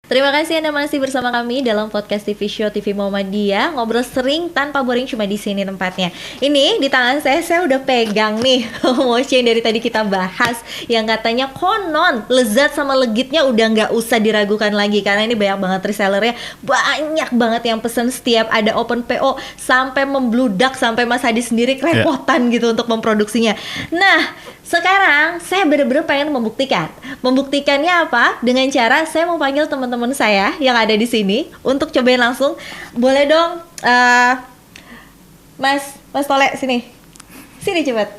Terima kasih Anda masih bersama kami dalam podcast TV Show TV Muhammadiyah. Ngobrol sering tanpa boring, cuma di sini tempatnya. Ini di tangan saya udah pegang nih mochi yang dari tadi kita bahas, yang katanya konon lezat sama legitnya udah nggak usah diragukan lagi, karena ini banyak banget resellernya, banyak banget yang pesen, setiap ada open PO sampai membludak, sampai Mas Hadi sendiri kerepotan gitu untuk memproduksinya. Nah, sekarang saya bener-bener pengen membuktikan. Membuktikannya apa? Dengan cara saya mau panggil teman-teman saya yang ada di sini untuk cobain langsung. Boleh dong, Mas Tole, sini cepat.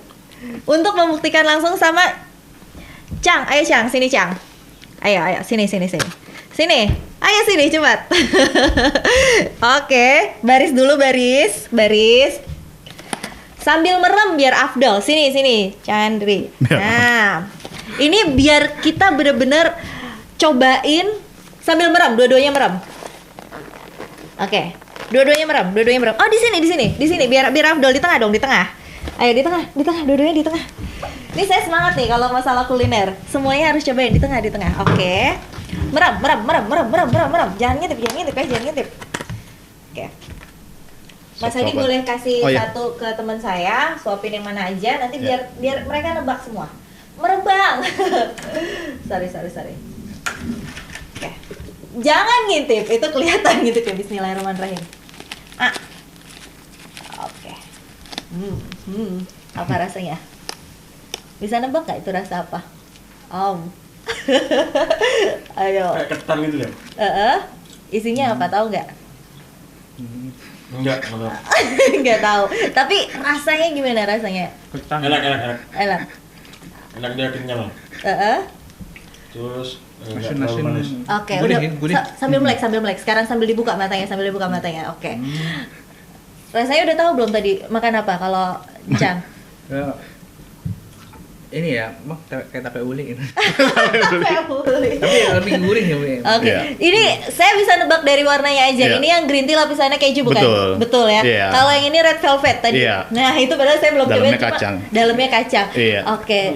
Untuk membuktikan langsung sama Cang. Ayo Cang, sini Cang. Ayo, sini. Ayo sini cepat. Oke, baris dulu, baris. Sambil merem biar afdol. Sini, Chandri. Nah, ini biar kita bener-bener cobain sambil merem, dua-duanya merem. Oke, dua-duanya merem. Oh, di sini, biar afdol. Di tengah dong, di tengah. Ayo di tengah, dua-duanya di tengah. Ini saya semangat nih kalau masalah kuliner. Semuanya harus cobain di tengah. Oke. Merem. Jangan ngintip. Oke. Mas Hadi boleh kasih satu ke teman saya, suapin yang mana aja, nanti biar mereka nebak semua. Merem bang. Sorry. Oke. Jangan ngintip, itu kelihatan gitu kayak Bismillahirrahmanirrahim. Oke. Apa rasanya? Bisa nebak nggak itu rasa apa? Ayo. Kayak ketan gitu ya? Isinya apa, tahu nggak? Enggak tahu. Tapi rasanya gimana rasanya? Ketan. Enak. Enak, dia kenyal. Terus enggak terlalu manis. Oke, udah. Sambil melek. Sekarang sambil dibuka matanya. Oke. Rasanya udah tahu belum tadi makan apa kalau Cang? Ini ya, kayak tape uli gitu. Tapi lebih gurih ya, Bu. Oke. Ini saya bisa nebak dari warnanya aja. Ini yang green tea lapisannya keju bukan? Betul ya. Kalau yang ini red velvet tadi. Nah, itu padahal saya belum cobain, dalamnya kacang. Oke.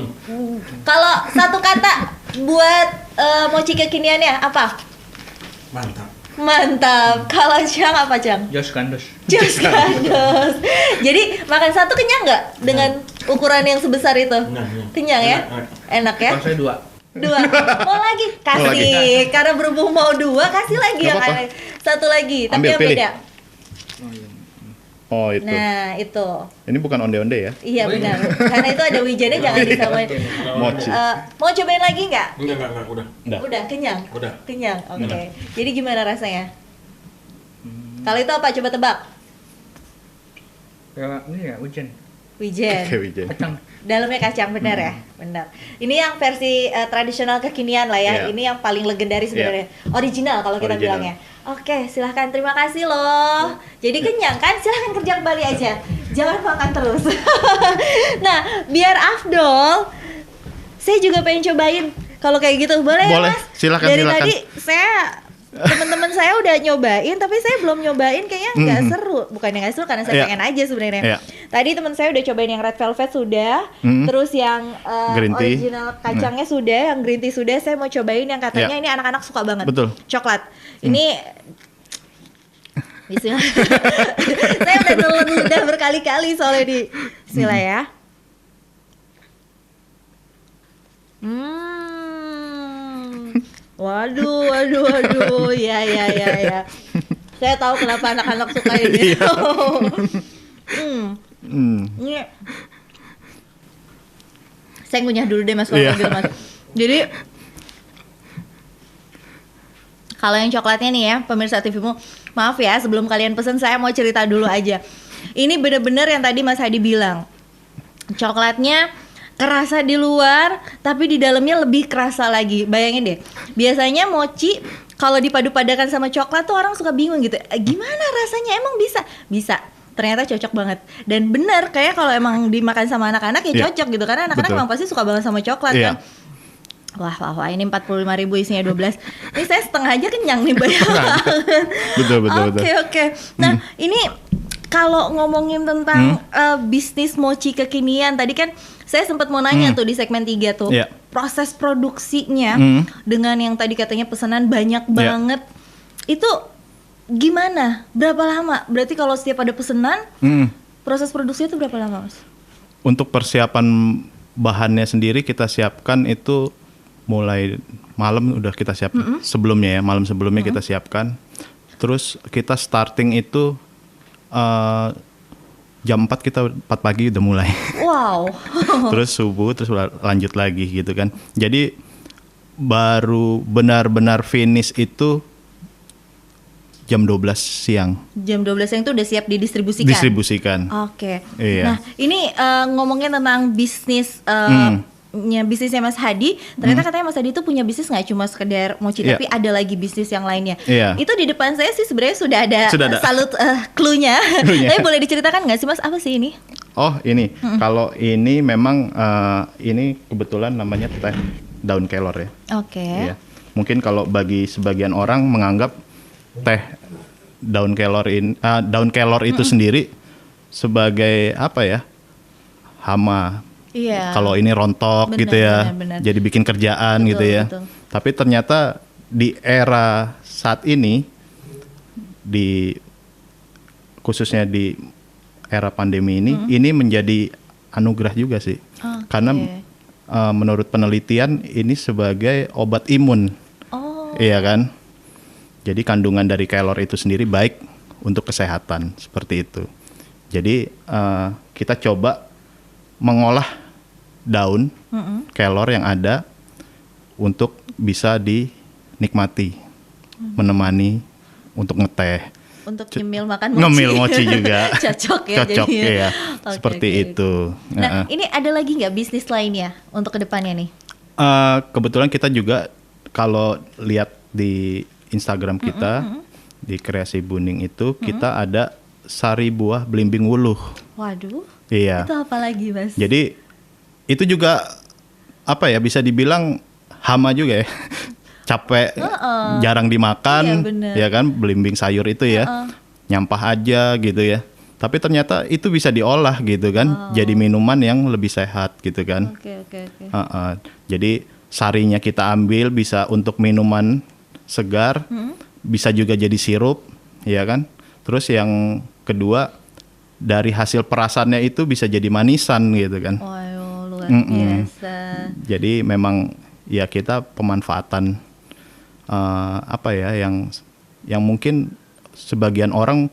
Kalau satu kata buat mochi kekiniannya apa? Mantap. Kalau Cang apa Cang? Jos kandos. Jadi makan satu kenyang nggak dengan ukuran yang sebesar itu? Kenyang ya? Enak ya? Kalau saya dua. Mau lagi? Kasih. Karena berhubung mau dua, kasih lagi yang satu lagi. Tapi yang beda. Oh itu. Nah itu. Ini bukan onde-onde ya? Iya benar. Karena itu ada wijennya, jangan disamain. Mochi. Mau cobain lagi nggak? Enggak, udah. Udah kenyang. Kenyang. Oke. Jadi gimana rasanya? Kalau itu apa? Coba tebak. Kayak ini ya, wijen. Wijen. Kacang. Dalamnya kacang, benar ya? Benar. Ini yang versi tradisional kekinian lah ya. Ini yang paling legendaris sebenarnya. Original kalau kita bilangnya. Oke, silahkan. Terima kasih loh. Jadi kenyang kan? Silahkan kerja kembali aja. Jangan makan terus. Nah, biar afdol, saya juga pengen cobain. Kalau kayak gitu, boleh ya Mas? Silakan. Dari tadi teman-teman saya udah nyobain, tapi saya belum nyobain, kayaknya nggak seru. Bukannya nggak seru, karena saya pengen aja sebenarnya. Tadi teman saya udah cobain yang red velvet sudah, terus yang original kacangnya sudah, yang green tea sudah. Saya mau cobain yang katanya ini anak-anak suka banget. Betul. Coklat. Ini Bismillah. Saya udah nelan ludah berkali-kali soalnya di Bismillah ya. Waduh. Ya. Saya tahu kenapa anak-anak suka ini. Ini saya ngunyah dulu deh Mas, Mas. Jadi kalau yang coklatnya nih ya, pemirsa TVmu, maaf ya sebelum kalian pesen saya mau cerita dulu aja. Ini bener-bener yang tadi Mas Hadi bilang, coklatnya kerasa di luar, tapi di dalamnya lebih kerasa lagi. Bayangin deh, biasanya mochi kalau dipadu-padakan sama coklat tuh orang suka bingung gitu. Gimana rasanya? Emang bisa? Ternyata cocok banget. Dan bener, kayak kalau emang dimakan sama anak-anak ya cocok gitu. Karena anak-anak emang pasti suka banget sama coklat kan. Wah, ini 45.000 isinya 12. Ini saya setengah aja kenyang nih, banyak banget. Betul. Oke. Nah, ini kalau ngomongin tentang bisnis mochi kekinian, tadi kan saya sempat mau nanya tuh di segmen 3 tuh. proses produksinya dengan yang tadi katanya pesanan banyak Ya. banget, itu gimana? Berapa lama? Berarti kalau setiap ada pesanan, proses produksinya itu berapa lama, Mas? Untuk persiapan bahannya sendiri kita siapkan itu mulai malam udah kita siapkan sebelumnya ya, malam sebelumnya kita siapkan. Terus kita starting itu jam 4 kita 4 pagi udah mulai. Wow. Terus subuh terus lanjut lagi gitu kan. Jadi baru benar-benar finish itu jam 12 siang. Jam 12 siang itu udah siap didistribusikan? Distribusikan. Oke. Iya. Nah, ini ngomongin tentang bisnis bisnisnya Mas Hadi, ternyata katanya Mas Hadi itu punya bisnis nggak cuma sekedar mochi, Iya. tapi ada lagi bisnis yang lainnya. Iya. Itu di depan saya sih sebenarnya sudah ada salut clue-nya. Clue-nya. Tapi boleh diceritakan nggak sih Mas, apa sih ini? Oh ini, kalau ini memang ini kebetulan namanya teh daun kelor ya. Oke. Iya. Mungkin kalau bagi sebagian orang menganggap teh daun kelor itu sendiri sebagai apa ya, hama. Iya. Kalau ini rontok Benar, gitu ya, benar. jadi bikin kerjaan Betul, gitu ya. betul. Tapi ternyata di era saat ini, khususnya di era pandemi ini menjadi anugerah juga sih. Oke. Karena menurut penelitian ini sebagai obat imun, Oh. iya kan? Jadi kandungan dari kelor itu sendiri baik untuk kesehatan seperti itu. Jadi kita coba mengolah daun kelor yang ada untuk bisa dinikmati, menemani untuk ngeteh, Untuk nyemil makan mochi. ngemil mochi juga. Cocok ya. Cocok jadinya. ya, Oke, seperti oke. itu. Nah, ini ada lagi nggak bisnis lainnya untuk kedepannya nih? Kebetulan kita juga kalau lihat di Instagram kita di Kreasi Buning itu kita ada sari buah belimbing wuluh. Waduh. Iya. Itu apa lagi, Mas? Jadi itu juga apa ya, bisa dibilang hama juga ya. Capek, jarang dimakan, Iya, bener. ya kan, belimbing sayur itu ya. Nyampah aja gitu ya. Tapi ternyata itu bisa diolah gitu kan, jadi minuman yang lebih sehat gitu kan. Oke. Jadi sarinya kita ambil bisa untuk minuman segar, bisa juga jadi sirup, ya kan. Terus yang kedua dari hasil perasannya itu bisa jadi manisan gitu kan. Waduh, luar biasa. Jadi memang ya kita pemanfaatan apa ya yang mungkin sebagian orang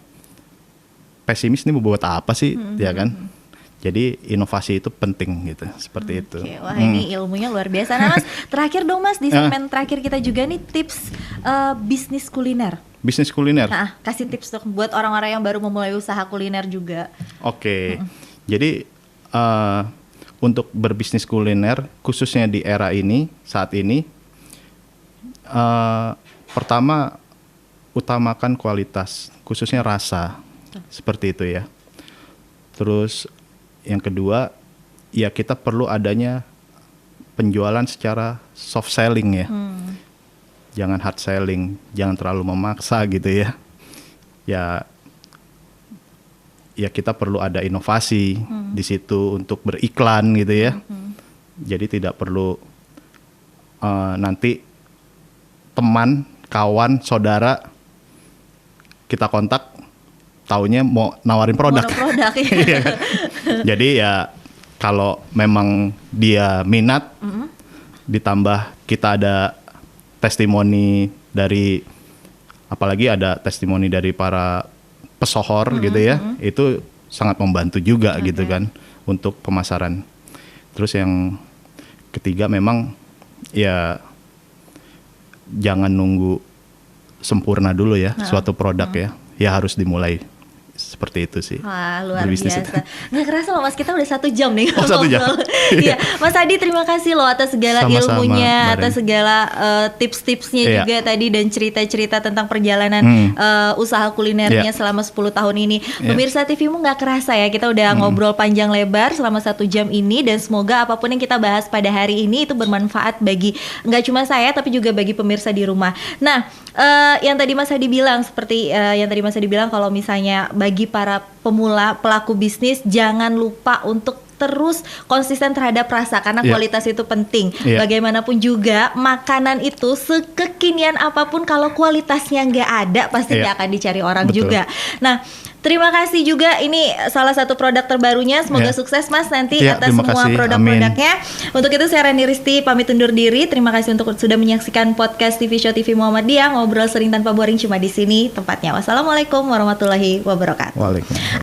pesimis nih mau buat apa sih, ya kan? Jadi inovasi itu penting gitu, seperti itu. Oke, wah ini ilmunya luar biasa. Nah Mas, terakhir dong Mas, di segmen terakhir kita juga nih tips bisnis kuliner. Bisnis kuliner. Nah, kasih tips dong buat orang-orang yang baru memulai usaha kuliner juga. Oke. Jadi untuk berbisnis kuliner khususnya di era ini saat ini, pertama utamakan kualitas, khususnya rasa, seperti itu ya. Terus yang kedua, ya kita perlu adanya penjualan secara soft selling ya. Jangan hard selling, jangan terlalu memaksa gitu ya. Ya kita perlu ada inovasi di situ untuk beriklan gitu ya. Jadi tidak perlu nanti teman, kawan, saudara kita kontak, taunya mau nawarin produk. Monoproduk ya. Iya kan? Jadi ya kalau memang dia minat, ditambah kita ada testimoni dari, apalagi ada testimoni dari para pesohor gitu ya, itu sangat membantu juga gitu kan untuk pemasaran. Terus yang ketiga memang ya jangan nunggu sempurna dulu ya suatu produk ya harus dimulai seperti itu sih. Wah, luar berbisnis biasa. Nggak kerasa loh Mas, kita udah 1 jam nih. Oh, 1 jam. Iya, Mas Hadi terima kasih loh atas segala Sama-sama, ilmunya, Mbak atas Ren. segala tips-tipsnya Iya. juga tadi dan cerita-cerita tentang perjalanan usaha kulinernya Iya. selama 10 tahun ini. Iya. Pemirsa TV-mu nggak kerasa ya, kita udah ngobrol panjang lebar selama 1 jam ini dan semoga apapun yang kita bahas pada hari ini itu bermanfaat bagi nggak cuma saya tapi juga bagi pemirsa di rumah. Nah, yang tadi Mas Hadi bilang seperti yang tadi Mas Hadi bilang kalau misalnya bagi para pemula pelaku bisnis jangan lupa untuk terus konsisten terhadap rasa karena Iya. kualitas itu penting. Iya. Bagaimanapun juga makanan itu sekekinian apapun kalau kualitasnya nggak ada pasti Iya. nggak akan dicari orang Betul. juga. Nah, terima kasih juga, ini salah satu produk terbarunya. Semoga Iya. sukses Mas nanti Iya, atas terima semua kasih. produk-produknya. Untuk itu saya Reni Risti pamit undur diri. Terima kasih untuk sudah menyaksikan podcast TV Show TV Muhammadiyah. Ngobrol sering tanpa boring cuma di sini tempatnya. Wassalamualaikum warahmatullahi wabarakatuh. Waalaikumsalam.